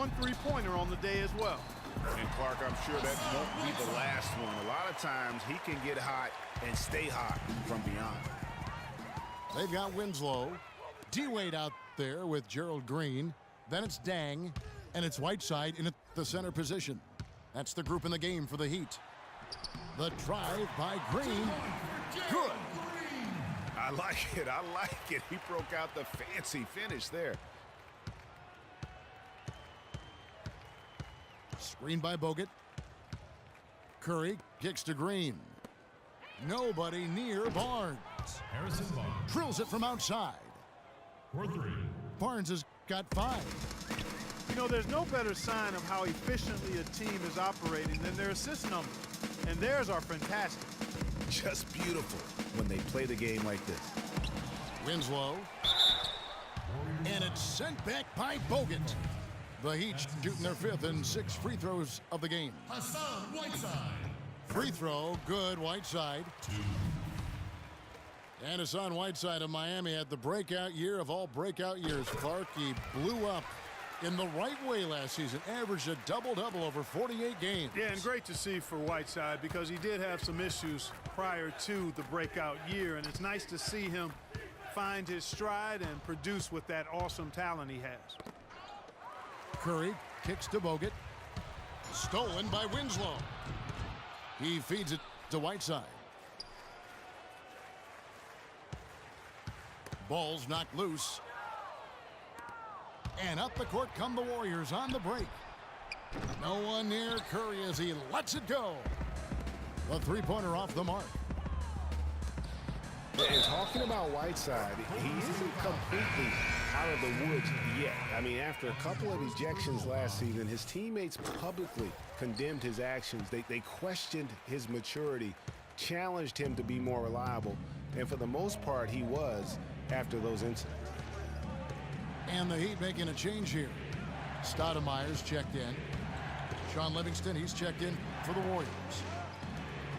one three-pointer on the day as well. And Clark, I'm sure that won't be the last one. A lot of times he can get hot and stay hot from beyond. They've got Winslow. D-Wade out there with Gerald Green. Then it's Dang. And it's Whiteside in the center position. That's the group in the game for the Heat. The drive by Green. Good. I like it. I like it. He broke out the fancy finish there. Screen by Bogut. Curry kicks to Green. Nobody near Barnes. Harrison Barnes. Drills it from outside. For three. Barnes has got 5. You know, there's no better sign of how efficiently a team is operating than their assist numbers. And theirs are fantastic. Just beautiful when they play the game like this. Winslow. And it's sent back by Bogut. The Heat shooting their 5th and 6th free throws of the game. Hassan Whiteside. Free throw, good, Whiteside. 2. And Hassan Whiteside of Miami had the breakout year of all breakout years. Clark, he blew up in the right way last season. Averaged a double-double over 48 games. Yeah, and great to see for Whiteside because he did have some issues prior to the breakout year. And it's nice to see him find his stride and produce with that awesome talent he has. Curry kicks to Bogut. Stolen by Winslow. He feeds it to Whiteside. Ball's knocked loose. And up the court come the Warriors on the break. No one near Curry as he lets it go. The three-pointer off the mark. And talking about Whiteside, he isn't completely out of the woods yet. I mean, after a couple of ejections last season, his teammates publicly condemned his actions. They questioned his maturity, challenged him to be more reliable, and for the most part, he was after those incidents. And the Heat making a change here. Stoudemire's checked in. Sean Livingston, he's checked in for the Warriors.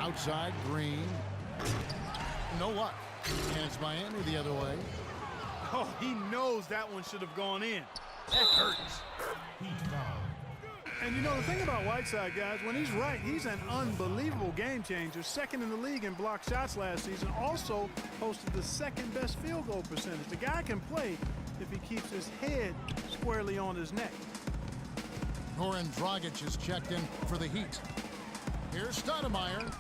Outside, Green. No luck. And it's Miami the other way. Oh, he knows that one should have gone in. That hurts. Heat foul. And you know, the thing about Whiteside, guys, when he's right, he's an unbelievable game changer. 2nd in the league in blocked shots last season. Also posted the 2nd best field goal percentage. The guy can play if he keeps his head squarely on his neck. Goran Dragic is checked in for the Heat. Here's Stoudemire.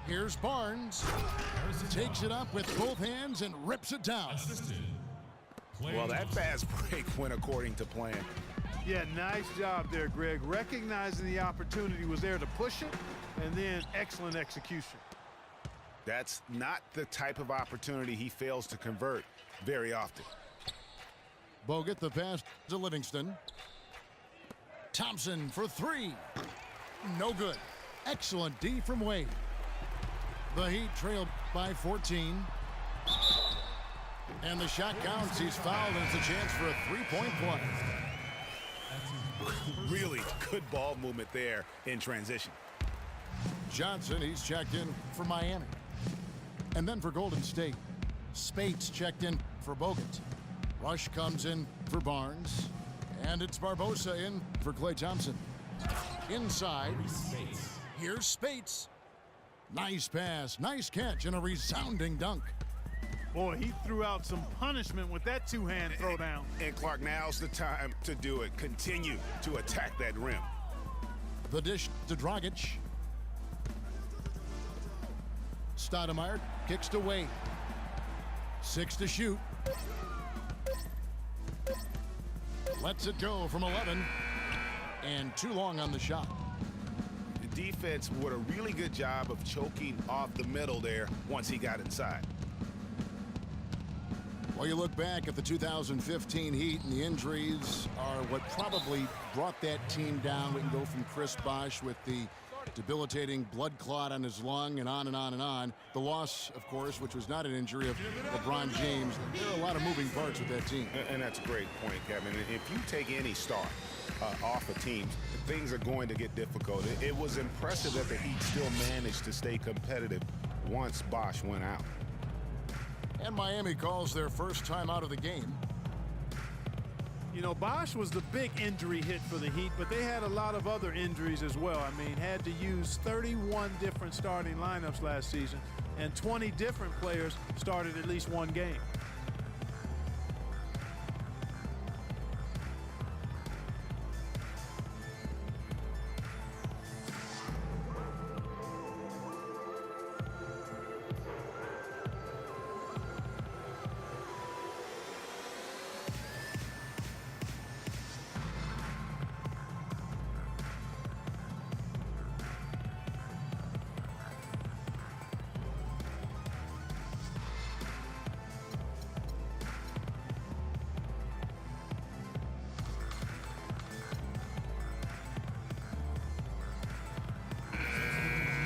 Here's Barnes. Takes it up with both hands and rips it down. Well, that fast break went according to plan. Yeah, nice job there, Greg. Recognizing the opportunity was there to push it, and then excellent execution. That's not the type of opportunity he fails to convert very often. Bogut the pass to Livingston. Thompson for 3. No good. Excellent D from Wade. The Heat trailed by 14. And the shot counts. He's fouled, and it's a chance for a three-point play. Really good ball movement there in transition. Johnson, he's checked in for Miami. And then for Golden State, Spates checked in for Bogut. Rush comes in for Barnes. And it's Barbosa in for Klay Thompson. Inside, here's Spates. Nice pass, nice catch, and a resounding dunk. Boy, he threw out some punishment with that two-hand throwdown. And Clark, now's the time to do it. Continue to attack that rim. The dish to Dragic. Stoudemire kicks to Wade. 6 to shoot. Lets it go from 11. And too long on the shot. The defense did a really good job of choking off the middle there once he got inside. Well, you look back at the 2015 Heat, and the injuries are what probably brought that team down. We can go from Chris Bosh with the debilitating blood clot on his lung and on and on and on. The loss, of course, which was not an injury, of LeBron James. There are a lot of moving parts with that team. And that's a great point, Kevin. If you take any star off a team, things are going to get difficult. It was impressive that the Heat still managed to stay competitive once Bosh went out. And Miami calls their first time out of the game. know, Bosch was the big injury hit for the Heat, but they had a lot of other injuries as well. I mean, had to use 31 different starting lineups last season, and 20 different players started at least one game.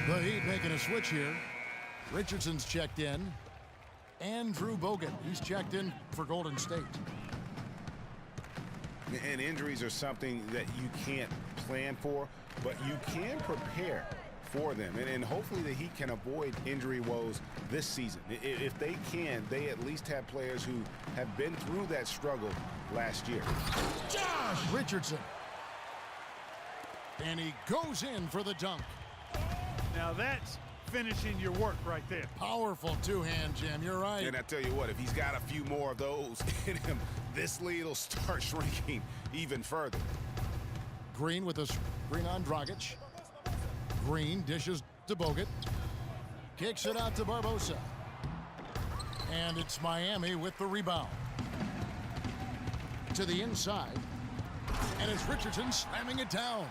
The Heat making a switch here. Richardson's checked in. Andrew Bogut, he's checked in for Golden State. And injuries are something that you can't plan for, but you can prepare for them. And hopefully the Heat can avoid injury woes this season. If they can, they at least have players who have been through that struggle last year. Josh Richardson. And he goes in for the dunk. Now that's finishing your work right there. Powerful two-hand jam, you're right. And I tell you what, if he's got a few more of those in him, this lead will start shrinking even further. Green with a screen on Dragic. Green dishes to Bogut. Kicks it out to Barbosa. And it's Miami with the rebound. To the inside. And it's Richardson slamming it down.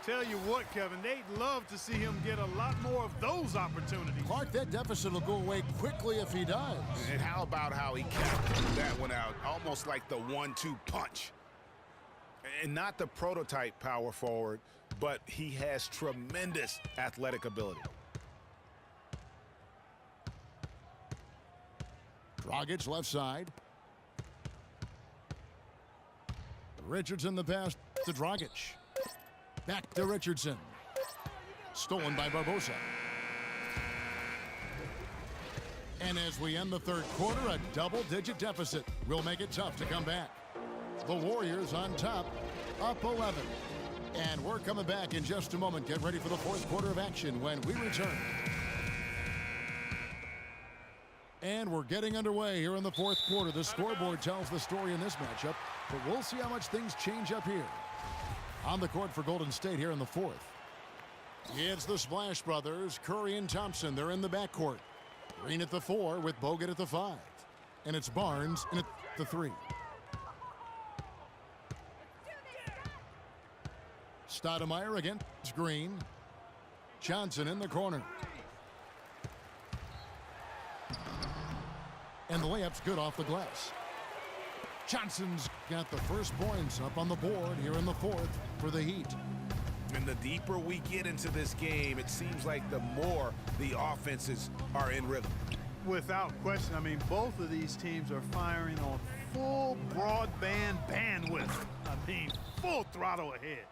Tell you what, Kevin, they'd love to see him get a lot more of those opportunities. Clark, that deficit will go away quickly if he does. And how about how he captured that one out, almost like the 1-2 punch. And not the prototype power forward, but he has tremendous athletic ability. Dragic left side. Richardson the pass to Dragic. Back to Richardson. Stolen by Barbosa. And as we end the third quarter, a double-digit deficit will make it tough to come back. The Warriors on top, up 11. And we're coming back in just a moment. Get ready for the fourth quarter of action when we return. And we're getting underway here in the fourth quarter. The scoreboard tells the story in this matchup, but we'll see how much things change up here. On the court for Golden State here in the fourth. It's the Splash Brothers, Curry and Thompson. They're in the backcourt. Green at the 4 with Bogut at the 5. And it's Barnes in at the 3. Stoudemire against Green. Johnson in the corner. And the layup's good off the glass. Johnson's got the first points up on the board here in the fourth for the Heat. And the deeper we get into this game, it seems like the more the offenses are in rhythm. Without question, I mean, both of these teams are firing on full broadband bandwidth. I mean, full throttle ahead.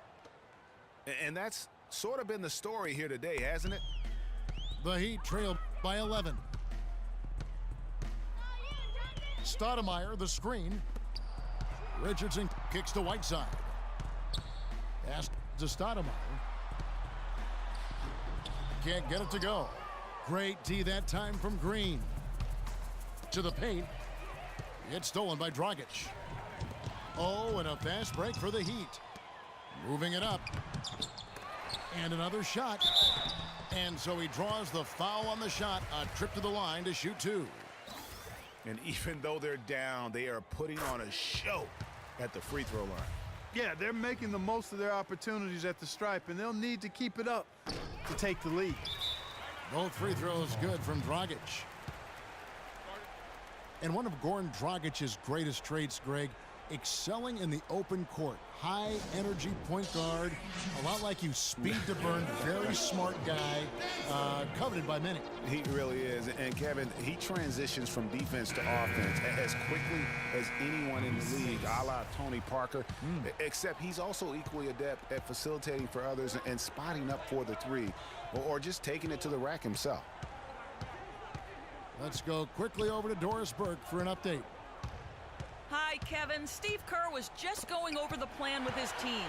And that's sort of been the story here today, hasn't it? The Heat trail by 11. Stoudemire, the screen. Richardson kicks to Whiteside. Pass to Stoudemire. Can't get it to go. Great D that time from Green. To the paint. It's stolen by Dragic. Oh, and a fast break for the Heat. Moving it up. And another shot. And so he draws the foul on the shot. A trip to the line to shoot 2. And even though they're down, they are putting on a show at the free throw line. Yeah, they're making the most of their opportunities at the stripe, and they'll need to keep it up to take the lead. Both free throws good from Dragic. And one of Goran Dragic's greatest traits, Greg, excelling in the open court. High energy point guard, a lot like you, speed to burn, very smart guy, coveted by many. He really is. And Kevin, he transitions from defense to offense as quickly as anyone in the league, a la Tony Parker, except he's also equally adept at facilitating for others and spotting up for the 3, or just taking it to the rack himself. Let's go quickly over to Doris Burke for an update. Hi, Kevin. Steve Kerr was just going over the plan with his team.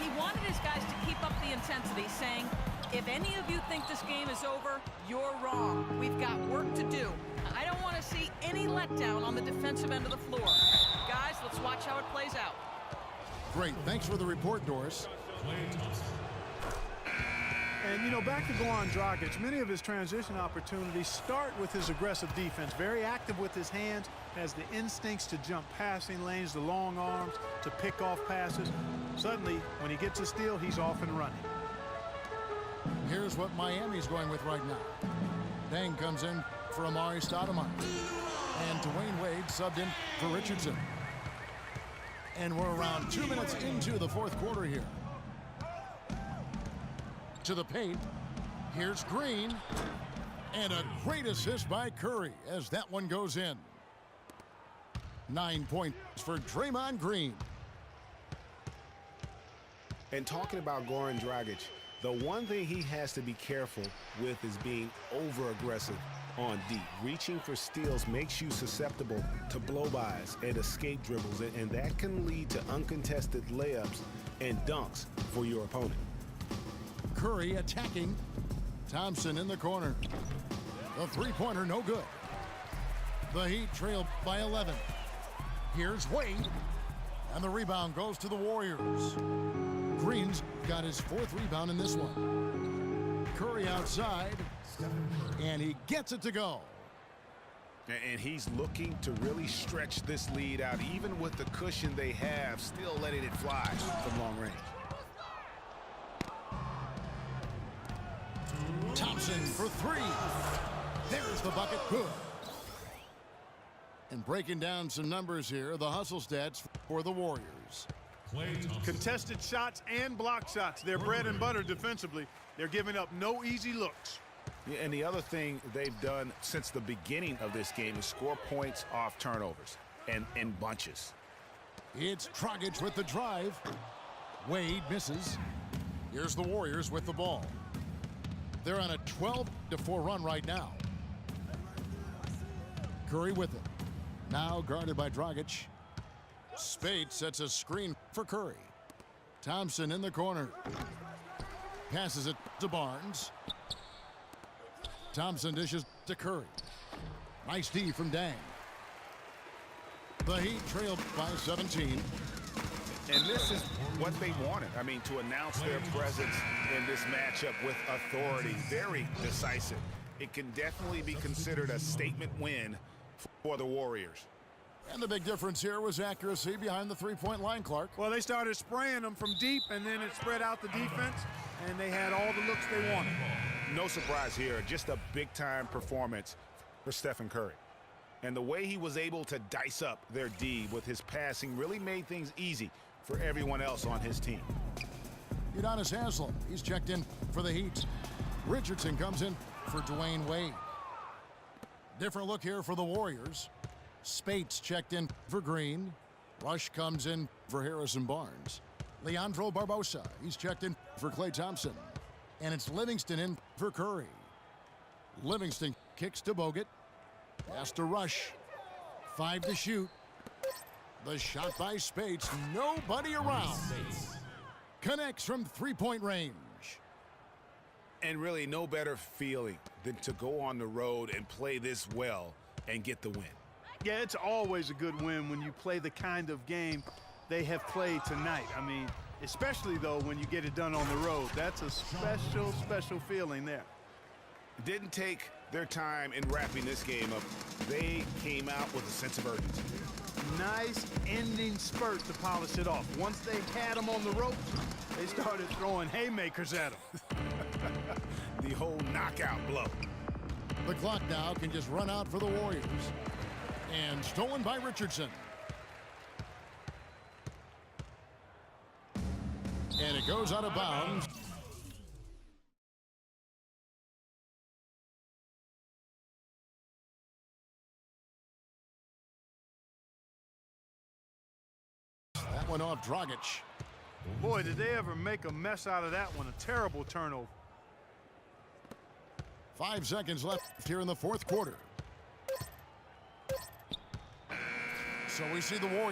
He wanted his guys to keep up the intensity, saying, if any of you think this game is over, you're wrong. We've got work to do. I don't want to see any letdown on the defensive end of the floor. Guys, let's watch how it plays out. Great. Thanks for the report, Doris. Klay Thompson. And, you know, back to Goran Dragic, many of his transition opportunities start with his aggressive defense. Very active with his hands, has the instincts to jump passing lanes, the long arms to pick off passes. Suddenly, when he gets a steal, he's off and running. Here's what Miami's going with right now. Deng comes in for Amari Stoudemire. And Dwayne Wade subbed in for Richardson. And we're around 2 minutes into the fourth quarter here. To the paint. Here's Green. And a great assist by Curry as that one goes in. 9 points for Draymond Green. And talking about Goran Dragic, the one thing he has to be careful with is being over-aggressive on D. Reaching for steals makes you susceptible to blow-bys and escape dribbles, and that can lead to uncontested layups and dunks for your opponent. Curry attacking. Thompson in the corner. The three-pointer no good. The Heat trail by 11. Here's Wade. And the rebound goes to the Warriors. Green's got his fourth rebound in this one. Curry outside. And he gets it to go. And he's looking to really stretch this lead out, even with the cushion they have, still letting it fly from long range. Thompson for three. There's the bucket. Good. And breaking down some numbers here, the hustle stats for the Warriors. Klay Thompson. Contested shots and block shots. They're bread and butter defensively. They're giving up no easy looks. Yeah, and the other thing they've done since the beginning of this game is score points off turnovers and in bunches. It's Dragic with the drive. Wade misses. Here's the Warriors with the ball. They're on a 12-4 run right now. Curry with it. Now guarded by Dragic. Spade sets a screen for Curry. Thompson in the corner. Passes it to Barnes. Thompson dishes to Curry. Nice D from Deng. The Heat trail by 17. And this is what they wanted. I mean, to announce their presence in this matchup with authority. Very decisive. It can definitely be considered a statement win for the Warriors. And the big difference here was accuracy behind the three-point line, Clark. Well, they started spraying them from deep, and then it spread out the defense, and they had all the looks they wanted. No surprise here, just a big-time performance for Stephen Curry. And the way he was able to dice up their D with his passing really made things easy for everyone else on his team. Udonis Haslem, he's checked in for the Heat. Richardson comes in for Dwayne Wade. Different look here for the Warriors. Spates checked in for Green. Rush comes in for Harrison Barnes. Leandro Barbosa, he's checked in for Klay Thompson. And it's Livingston in for Curry. Livingston kicks to Bogut. Pass to Rush. 5 to shoot. The shot by Spates. Nobody around. Connects from three-point range. And really no better feeling than to go on the road and play this well and get the win. Yeah, it's always a good win when you play the kind of game they have played tonight. I mean, especially, though, when you get it done on the road. That's a special, special feeling there. Didn't take their time in wrapping this game up. They came out with a sense of urgency. Nice ending spurt to polish it off. Once they had them on the ropes, they started throwing haymakers at them. The whole knockout blow. The clock now can just run out for the Warriors. And stolen by Richardson. And it goes out of bounds. That one off Dragic. Boy, did they ever make a mess out of that one. A terrible turnover. 5 seconds left here in the fourth quarter. So we see the Warriors.